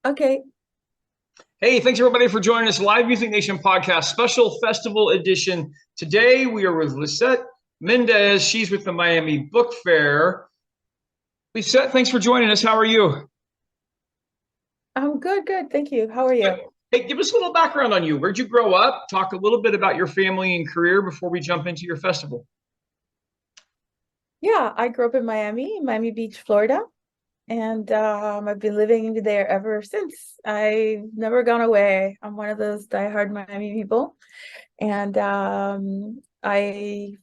Okay. Hey, thanks everybody for joining us. Live Music Nation podcast, special festival edition. Today we are with Lissette Mendez. She's with the Miami Book Fair. Lissette, thanks for joining us. How are you? I'm good, good. Thank you. How are Good. you? Hey, give us a little background on you. Where'd you grow up? Talk a little bit about your family and career before we jump into your festival. Yeah, I grew up in Miami Beach, Florida, and I've been living there ever since. I've never gone away. I'm one of those diehard Miami people, and I'm a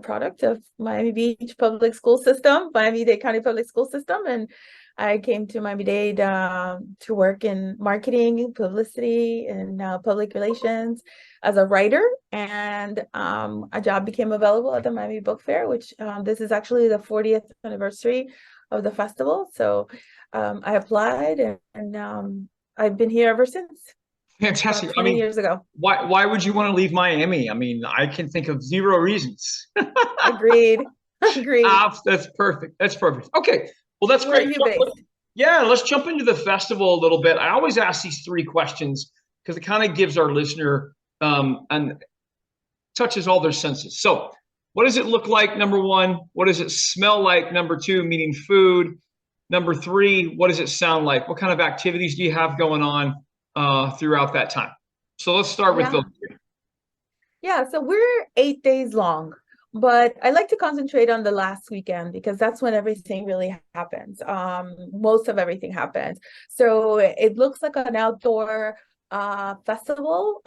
product of Miami Beach public school system, Miami-Dade County public school system, and I came to Miami-Dade to work in marketing, publicity, and public relations as a writer. And a job became available at the Miami Book Fair, which this is actually the 40th anniversary of the festival. So I applied, and I've been here ever since, about Fantastic. I 20 mean, years ago. why would you want to leave Miami? I mean, I can think of zero reasons. Agreed. Agreed. That's perfect. That's perfect. Okay. Well, that's Where are great. you based? Yeah, let's jump into the festival a little bit. I always ask these three questions because it kind of gives our listener and touches all their senses. So, what does it look like? Number one, what does it smell like? Number two, meaning food. Number three, what does it sound like? What kind of activities do you have going on throughout that time? So let's start with those Yeah. Yeah, so we're 8 days long, but I like to concentrate on the last weekend because that's when everything really happens. Most of everything happens. So it looks like an outdoor festival,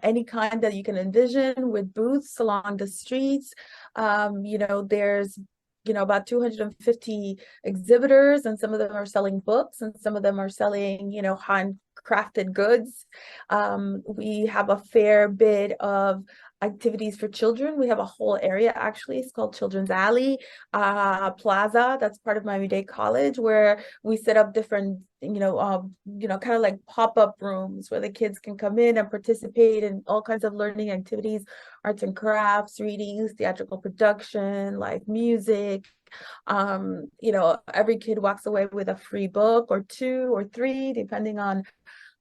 any kind that you can envision with booths along the streets. There's about 250 exhibitors, and some of them are selling books, and some of them are selling, handcrafted goods. We have a fair bit of activities for children. We have a whole area, actually. It's called Children's Alley Plaza. That's part of Miami-Dade College, where we set up different, kind of like pop-up rooms where the kids can come in and participate in all kinds of learning activities, arts and crafts, readings, theatrical production, live music. Every kid walks away with a free book or two or three, depending on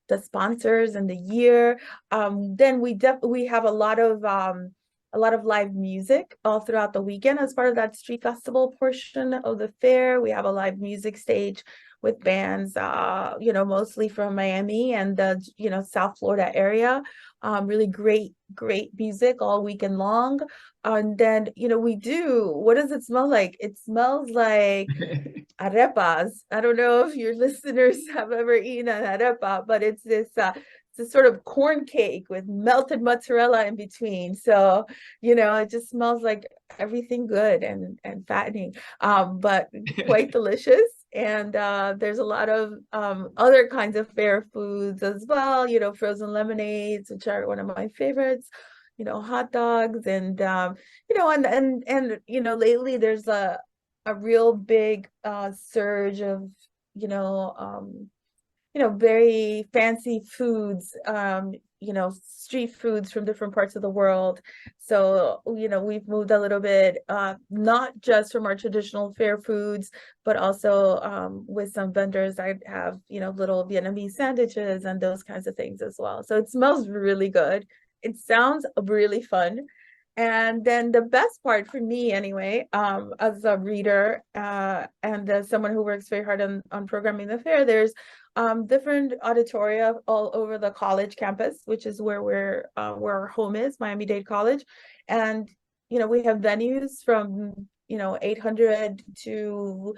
the sponsors and the year. Then we have a lot of live music all throughout the weekend as part of that street festival portion of the fair. We have a live music stage with bands, mostly from Miami and the, South Florida area. Really great, great music all weekend long. And then, what does it smell like? It smells like three. arepas. I don't know if your listeners have ever eaten an arepa, but it's a sort of corn cake with melted mozzarella in between. So, it just smells like everything good and fattening, but quite delicious. And there's a lot of other kinds of fair foods as well, frozen lemonades, which are one of my favorites, hot dogs, and lately there's a real big surge of you know um very fancy foods, street foods from different parts of the world. So we've moved a little bit, not just from our traditional fair foods, but also with some vendors that have little Vietnamese sandwiches and those kinds of things as well. So it smells really good. It sounds really fun. And then the best part for me, anyway, as a reader and as someone who works very hard on programming the fair, there's different auditoria all over the college campus, which is where our home is, Miami-Dade College. And we have venues from 800 to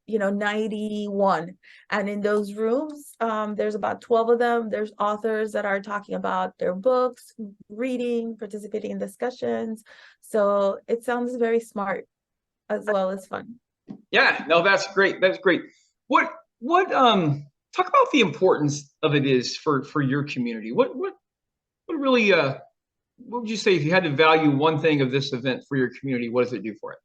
91, and in those rooms there's about 12 of them. There's authors that are talking about their books, reading, participating in discussions. So it sounds very smart as well as fun. Yeah, no, that's great. That's great. What talk about the importance of it is for your community. What really what would you say if you had to value one thing of this event for your community, what does it do for it?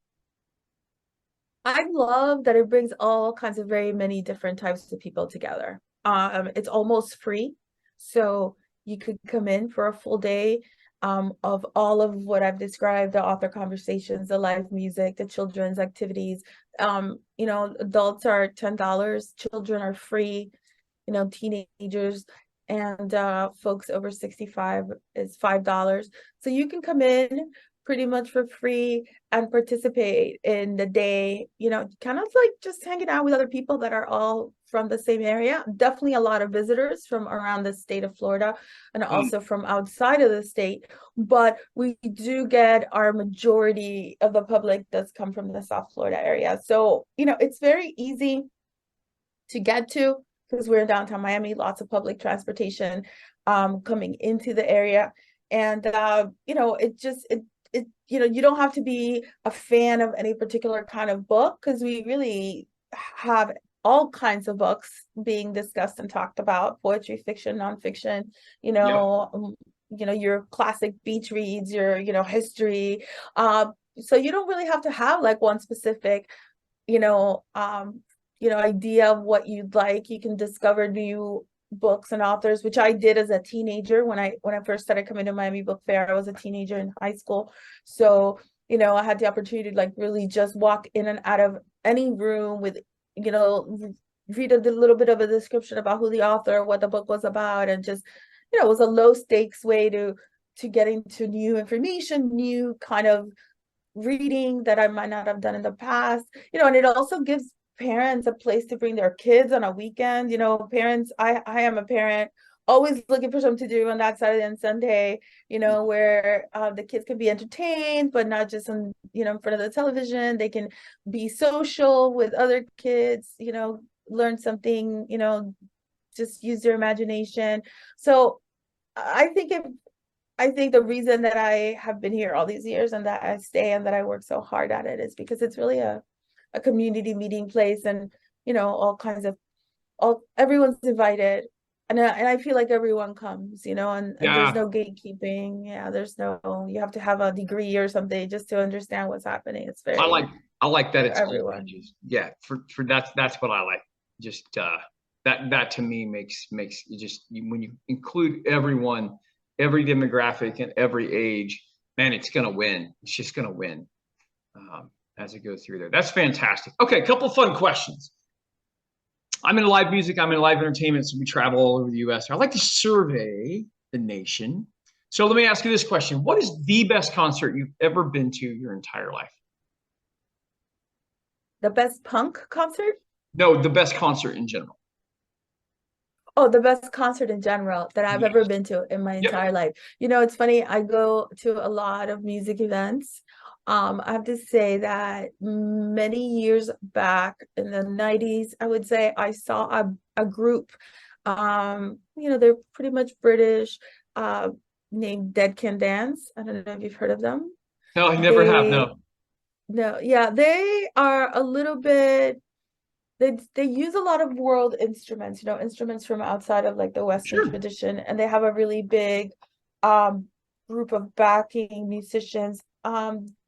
I love that it brings all kinds of very many different types of people together. It's almost free, so you could come in for a full day of all of what I've described: the author conversations, the live music, the children's activities. Adults are $10, children are free. teenagers and folks over 65 is $5. So you can come in pretty much for free and participate in the day, kind of like just hanging out with other people that are all from the same area. Definitely a lot of visitors from around the state of Florida and also from outside of the state. But we do get our majority of the public does come from the South Florida area. So, it's very easy to get to because we're in downtown Miami, lots of public transportation coming into the area. And, you don't have to be a fan of any particular kind of book because we really have all kinds of books being discussed and talked about: poetry, fiction, nonfiction, your classic beach reads, your, history. So you don't really have to have like one specific, idea of what you'd like. You can discover new books and authors, which I did as a teenager. When I first started coming to Miami Book Fair, I was a teenager in high school. So, I had the opportunity to like really just walk in and out of any room with, read a little bit of a description about who the author, what the book was about, and just, it was a low stakes way to get into new information, new kind of reading that I might not have done in the past, and it also gives parents a place to bring their kids on a weekend. Parents, I am a parent, always looking for something to do on that Saturday and Sunday, where the kids can be entertained, but not just in front of the television. They can be social with other kids, learn something, just use their imagination. So I think the reason that I have been here all these years and that I stay and that I work so hard at it is because it's really a community meeting place, and all kinds of everyone's invited, and I feel like everyone comes, and there's no gatekeeping. There's no, you have to have a degree or something just to understand what's happening. It's very, I like that it's everyone. Yeah, for that's what I like. Just that to me makes you just, when you include everyone, every demographic and every age, man, it's gonna win. It's just gonna win. As it goes through there. That's fantastic. Okay, a couple fun questions. I'm in live music, I'm in live entertainment, so we travel all over the US. I like to survey the nation. So let me ask you this question. What is the best concert you've ever been to your entire life? The best punk concert? No, the best concert in general. Oh, the best concert in general that I've ever been to in my entire life. It's funny, I go to a lot of music events. I have to say that many years back in the 90s, I would say I saw a group, they're pretty much British, named Dead Can Dance. I don't know if you've heard of them. No, I never have, no. No, yeah, they are a little bit, they use a lot of world instruments, instruments from outside of like the Western tradition, and they have a really big group of backing musicians.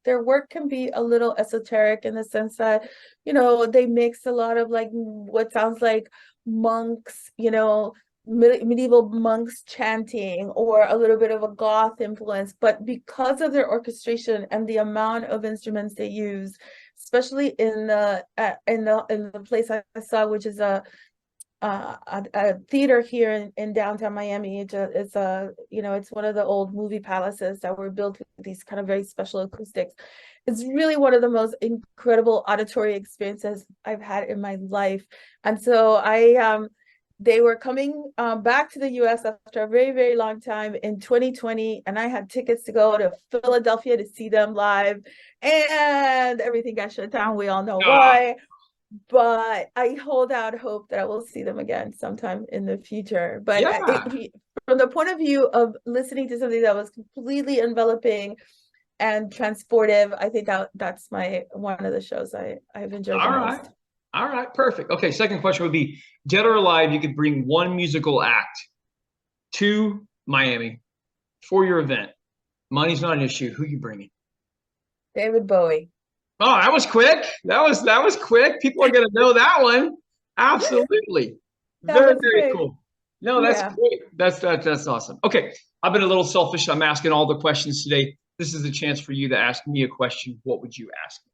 Their work can be a little esoteric in the sense that, they mix a lot of like what sounds like monks, medieval monks chanting, or a little bit of a goth influence. But because of their orchestration and the amount of instruments they use, especially in the place I saw, which is a theater here in downtown Miami. It's one of the old movie palaces that were built with these kind of very special acoustics. It's really one of the most incredible auditory experiences I've had in my life. And so they were coming back to the US after a very, very long time in 2020, and I had tickets to go to Philadelphia to see them live, and everything got shut down. We all know why. But I hold out hope that I will see them again sometime in the future. But from the point of view of listening to something that was completely enveloping and transportive, I think that's one of the shows I've enjoyed the most. All right, perfect. Okay, second question would be, dead or alive, you could bring one musical act to Miami for your event. Money's not an issue. Who you bringing? David Bowie. Oh, that was quick. That was quick. People are going to know that one. Absolutely. Very, very cool. No, that's great. That's awesome. Okay, I've been a little selfish. I'm asking all the questions today. This is a chance for you to ask me a question. What would you ask me?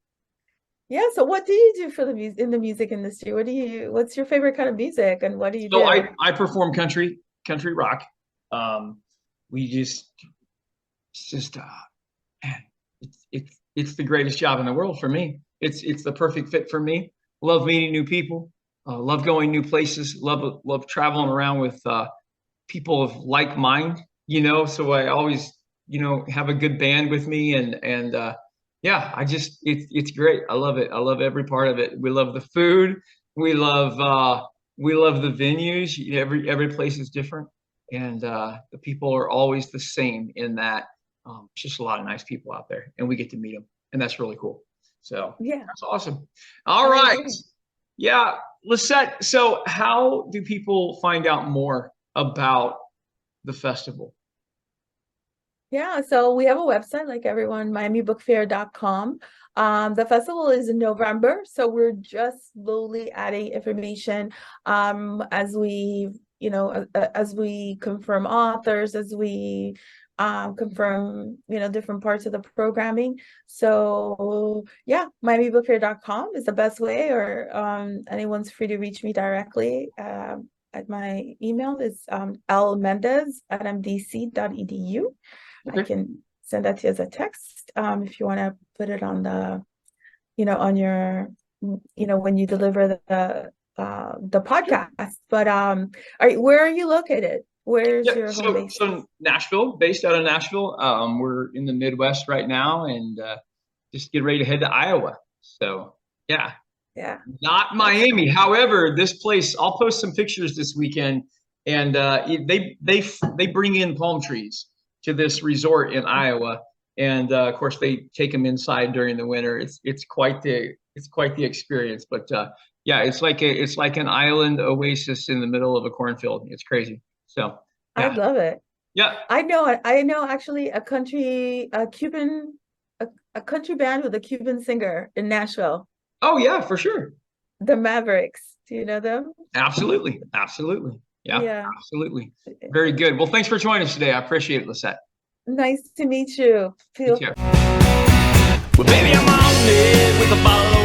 Yeah. So what do you do for the music in the music industry? What's your favorite kind of music and what do you So do? I perform country rock. Um, we just it's just man, it's the greatest job in the world for me. It's the perfect fit for me. Love meeting new people. Love going new places. Love traveling around with people of like mind. So I always have a good band with me, and yeah, it's great. I love it. I love every part of it. We love the food. We love the venues. Every place is different, and the people are always the same in that. It's just a lot of nice people out there, and we get to meet them, and that's really cool. So Yeah, that's awesome. All I right. agree. Yeah, Lissette. So how do people find out more about the festival? Yeah, so we have a website like everyone, miamibookfair.com. The festival is in November, so we're just slowly adding information as we, as we confirm authors, as we confirm, different parts of the programming. So yeah, miamibookfair.com is the best way, or anyone's free to reach me directly. At my email is lmendez@mdc.edu. I Okay. can send that to you as a text if you want to put it on on your, when you deliver the Sure. podcast. But where are you located? Where's Yeah. your home base? So Nashville, based out of Nashville. We're in the Midwest right now, and just get ready to head to Iowa. So yeah, Yeah, not that's Miami. cool. However, this place, I'll post some pictures this weekend, and they bring in palm trees to this resort in Iowa, and of course they take them inside during the winter. It's quite the experience, but yeah, it's like an island oasis in the middle of a cornfield. It's crazy. So I yeah, love it. yeah. I know actually a country band with a Cuban singer in Nashville, Oh yeah, for sure. the Mavericks. Do you know them? Absolutely, absolutely. Yeah, Yeah. absolutely. Very good. Well, thanks for joining us today. I appreciate it, Lisette. Nice to meet you. You Feel too. Well, baby, I'm on it with a bottle of